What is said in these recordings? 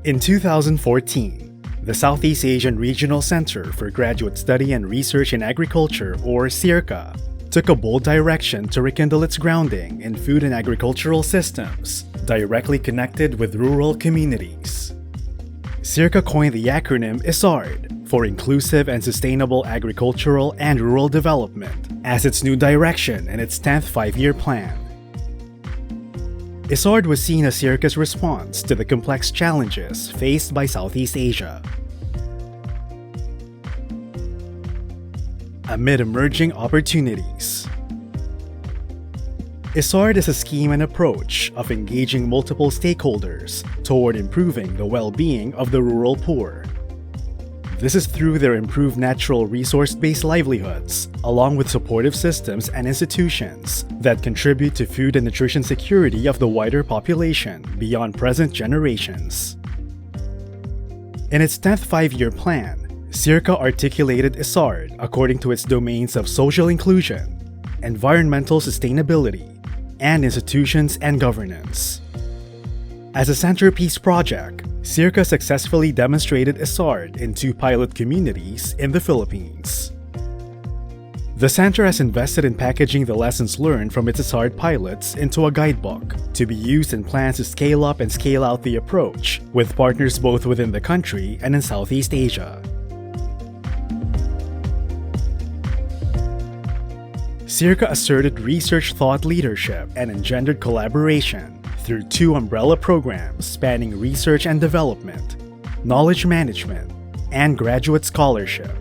In 2014, the Southeast Asian Regional Center for Graduate Study and Research in Agriculture, or SEARCA, took a bold direction to rekindle its grounding in food and agricultural systems directly connected with rural communities. SEARCA coined the acronym ISARD for Inclusive and Sustainable Agricultural and Rural Development as its new direction in its 10th five-year plan. ISARD was seen as SEARCA's response to the complex challenges faced by Southeast Asia. Amid emerging opportunities, ISARD is a scheme and approach of engaging multiple stakeholders toward improving the well-being of the rural poor. This is through their improved natural resource-based livelihoods, along with supportive systems and institutions that contribute to food and nutrition security of the wider population beyond present generations. In its 10th five-year plan, SEARCA articulated ISARD according to its domains of social inclusion, environmental sustainability, and institutions and governance. As a centerpiece project, SEARCA successfully demonstrated ISARD in 2 pilot communities in the Philippines. The center has invested in packaging the lessons learned from its ISARD pilots into a guidebook to be used in plans to scale up and scale out the approach with partners both within the country and in Southeast Asia. SEARCA asserted research thought leadership and engendered collaboration through 2 umbrella programs spanning research and development, knowledge management, and graduate scholarship.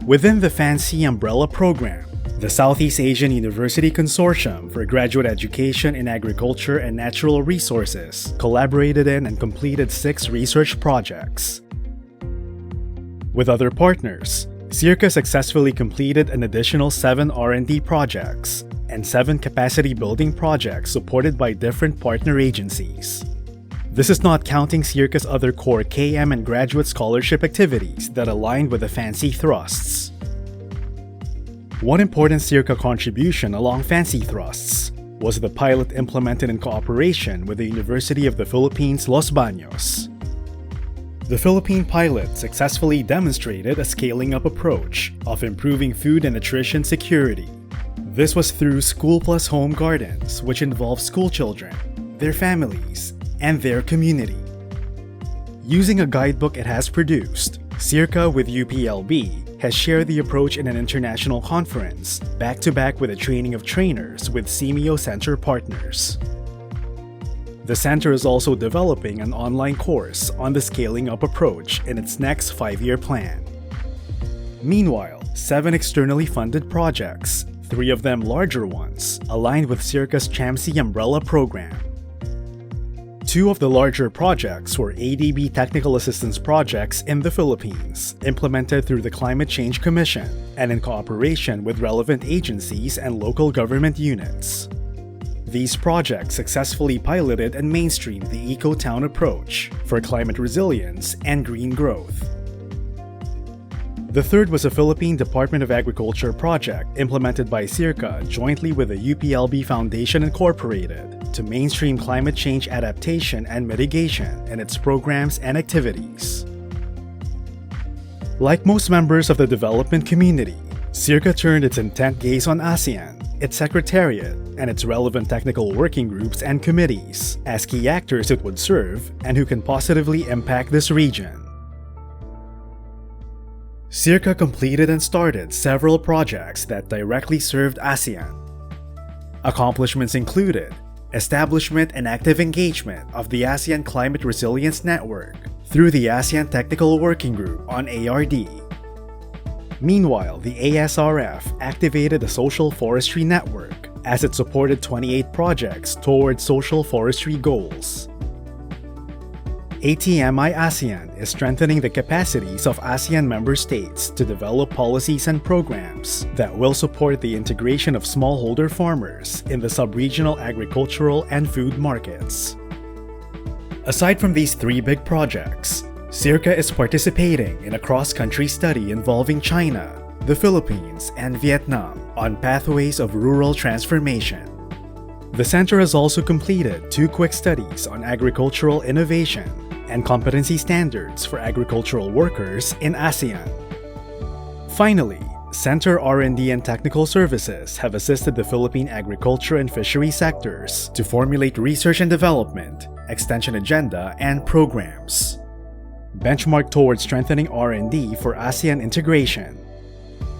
Within the FANCY umbrella program, the Southeast Asian University Consortium for Graduate Education in Agriculture and Natural Resources collaborated in and completed 6 research projects. With other partners, SEARCA successfully completed an additional 7 R&D projects and 7 capacity-building projects supported by different partner agencies. This is not counting SEARCA's other core KM and graduate scholarship activities that aligned with the FANCY thrusts. One important SEARCA contribution along FANCY thrusts was the pilot implemented in cooperation with the University of the Philippines, Los Baños. The Philippine pilot successfully demonstrated a scaling-up approach of improving food and nutrition security. This was through School Plus Home Gardens, which involve school children, their families, and their community. Using a guidebook it has produced, SEARCA with UPLB has shared the approach in an international conference, back-to-back with a training of trainers with CMEO Center partners. The center is also developing an online course on the scaling up approach in its next 5-year plan. Meanwhile, 7 externally funded projects, 3 of them larger ones, aligned with SEARCA's CHAMSI umbrella program. 2 of the larger projects were ADB technical assistance projects in the Philippines, implemented through the Climate Change Commission and in cooperation with relevant agencies and local government units. These projects successfully piloted and mainstreamed the Eco-Town approach for climate resilience and green growth. The third was a Philippine Department of Agriculture project implemented by SEARCA jointly with the UPLB Foundation Incorporated to mainstream climate change adaptation and mitigation in its programs and activities. Like most members of the development community, SEARCA turned its intent gaze on ASEAN, its secretariat, and its relevant technical working groups and committees as key actors it would serve and who can positively impact this region. SEARCA completed and started several projects that directly served ASEAN. Accomplishments included establishment and active engagement of the ASEAN Climate Resilience Network through the ASEAN Technical Working Group on ARD. Meanwhile, the ASRF activated a social forestry network as it supported 28 projects towards social forestry goals. ATMI ASEAN is strengthening the capacities of ASEAN member states to develop policies and programs that will support the integration of smallholder farmers in the sub-regional agricultural and food markets. Aside from these 3 big projects, SEARCA is participating in a cross-country study involving China, the Philippines, and Vietnam on pathways of rural transformation. The center has also completed 2 quick studies on agricultural innovation and competency standards for agricultural workers in ASEAN. Finally, Center R&D and Technical Services have assisted the Philippine agriculture and fishery sectors to formulate research and development, extension agenda, and programs, benchmarked towards strengthening R&D for ASEAN integration,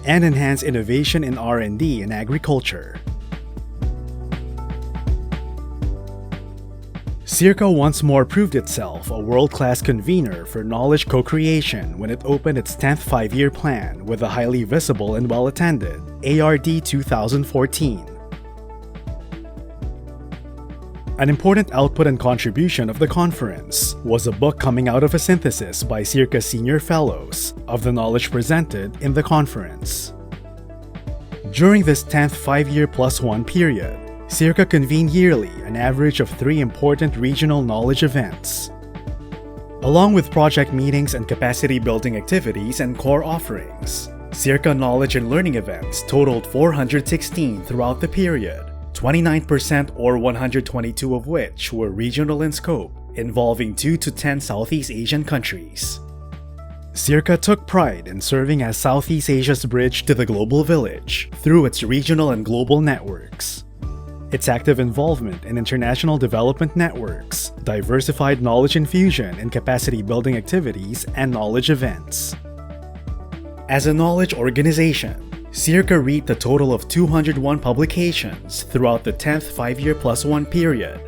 and enhance innovation in R&D in agriculture. SEARCA once more proved itself a world-class convener for knowledge co-creation when it opened its 10th five-year plan with the highly visible and well-attended ARD 2014. An important output and contribution of the conference was a book coming out of a synthesis by SEARCA's senior fellows of the knowledge presented in the conference. During this 10th five-year plus one period, SEARCA convened yearly an average of 3 important regional knowledge events, along with project meetings and capacity-building activities and core offerings. SEARCA knowledge and learning events totaled 416 throughout the period, 29% or 122 of which were regional in scope, involving 2 to 10 Southeast Asian countries. SEARCA took pride in serving as Southeast Asia's bridge to the global village through its regional and global networks. Its active involvement in international development networks diversified knowledge infusion and capacity-building activities and knowledge events. As a knowledge organization, SEARCA reaped a total of 201 publications throughout the 10th five-year plus one period.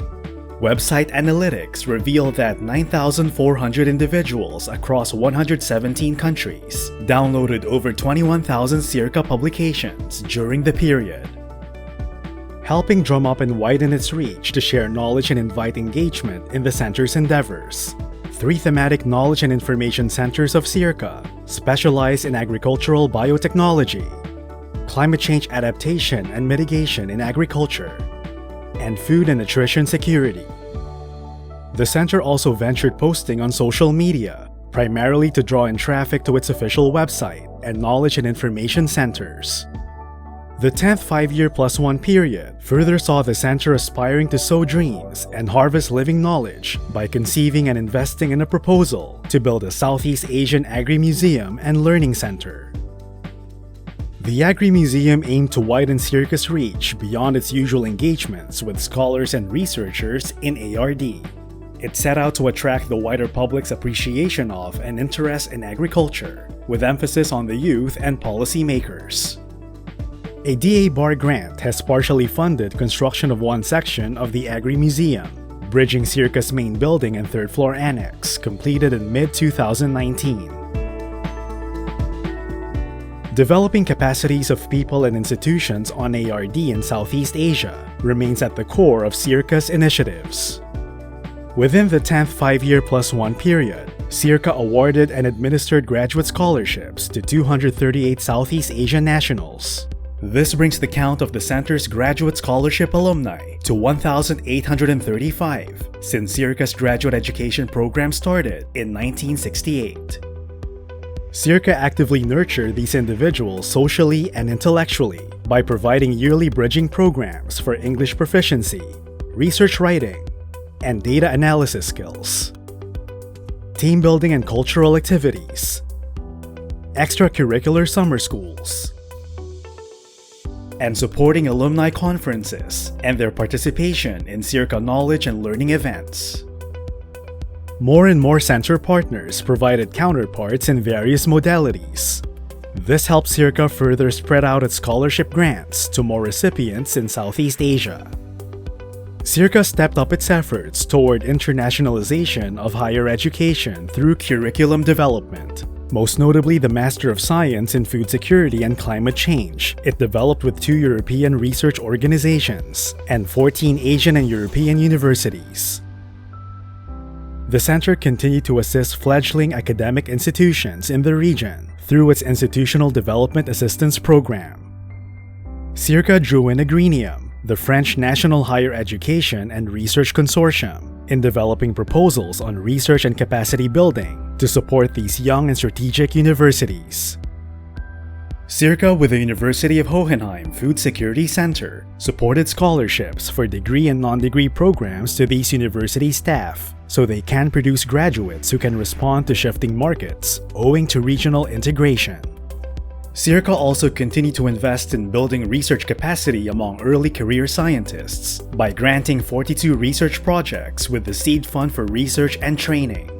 Website analytics revealed that 9,400 individuals across 117 countries downloaded over 21,000 SEARCA publications during the period, helping drum up and widen its reach to share knowledge and invite engagement in the center's endeavors. 3 thematic knowledge and information centers of SEARCA specialize in agricultural biotechnology, climate change adaptation and mitigation in agriculture, and food and nutrition security. The center also ventured posting on social media, primarily to draw in traffic to its official website and knowledge and information centers. The 10th five-year plus one period further saw the center aspiring to sow dreams and harvest living knowledge by conceiving and investing in a proposal to build a Southeast Asian Agri-Museum and Learning Center. The Agri-Museum aimed to widen SEARCA's reach beyond its usual engagements with scholars and researchers in ARD. It set out to attract the wider public's appreciation of and interest in agriculture, with emphasis on the youth and policymakers. A DA Bar grant has partially funded construction of one section of the Agri-Museum, bridging SEARCA's main building and third-floor annex, completed in mid-2019. Developing capacities of people and institutions on ARD in Southeast Asia remains at the core of SEARCA's initiatives. Within the 10th five-year plus one period, SEARCA awarded and administered graduate scholarships to 238 Southeast Asian nationals. This brings the count of the center's graduate scholarship alumni to 1,835 since SEARCA's graduate education program started in 1968. SEARCA actively nurtured these individuals socially and intellectually by providing yearly bridging programs for English proficiency, research writing, and data analysis skills, team building and cultural activities, extracurricular summer schools, and supporting alumni conferences and their participation in SEARCA knowledge and learning events. More and more center partners provided counterparts in various modalities. This helped SEARCA further spread out its scholarship grants to more recipients in Southeast Asia. SEARCA stepped up its efforts toward internationalization of higher education through curriculum development. Most notably the Master of Science in Food Security and Climate Change it developed with 2 European research organizations and 14 Asian and European universities. The center continued to assist fledgling academic institutions in the region through its Institutional Development Assistance Program. SEARCA drew in Agreenium, the French National Higher Education and Research Consortium, in developing proposals on research and capacity building to support these young and strategic universities. SEARCA, with the University of Hohenheim Food Security Center, supported scholarships for degree and non-degree programs to these university staff, so they can produce graduates who can respond to shifting markets owing to regional integration. SEARCA also continued to invest in building research capacity among early career scientists by granting 42 research projects with the Seed Fund for Research and Training.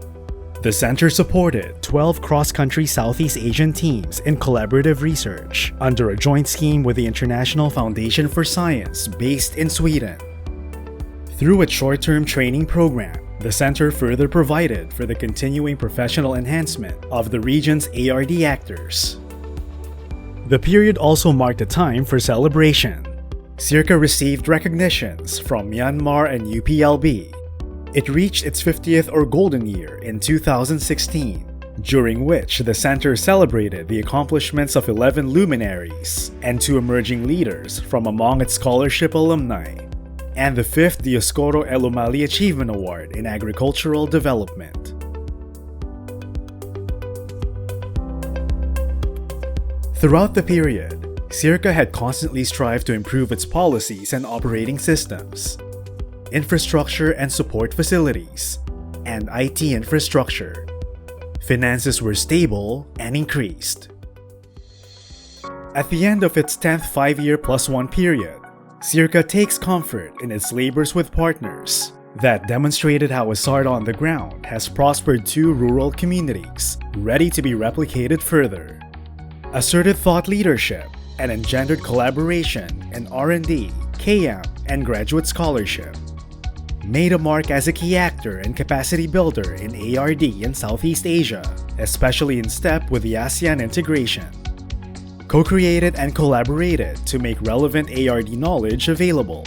The center supported 12 cross-country Southeast Asian teams in collaborative research under a joint scheme with the International Foundation for Science based in Sweden. Through its short-term training program, the center further provided for the continuing professional enhancement of the region's ARD actors. The period also marked a time for celebration. SEARCA received recognitions from Myanmar and UPLB. It reached its 50th or golden year in 2016, during which the center celebrated the accomplishments of 11 luminaries and 2 emerging leaders from among its scholarship alumni, and the 5th Dioscoro Elumali Achievement Award in Agricultural Development. Throughout the period, SEARCA had constantly strived to improve its policies and operating systems, infrastructure and support facilities, and IT infrastructure. Finances were stable and increased. At the end of its 10th 5-year +1 period, SEARCA takes comfort in its labors with partners that demonstrated how ISARD on the ground has prospered 2 rural communities, ready to be replicated further. Asserted thought leadership and engendered collaboration in R&D, KM, and graduate scholarship. Made a mark as a key actor and capacity builder in ARD in Southeast Asia, especially in step with the ASEAN integration. Co-created and collaborated to make relevant ARD knowledge available.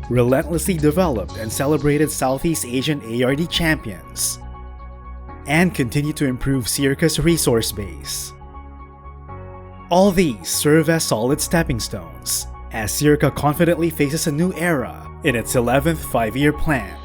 Relentlessly developed and celebrated Southeast Asian ARD champions. And continue to improve SEARCA's resource base. All these serve as solid stepping stones as SEARCA confidently faces a new era in its 11th 5-year plan.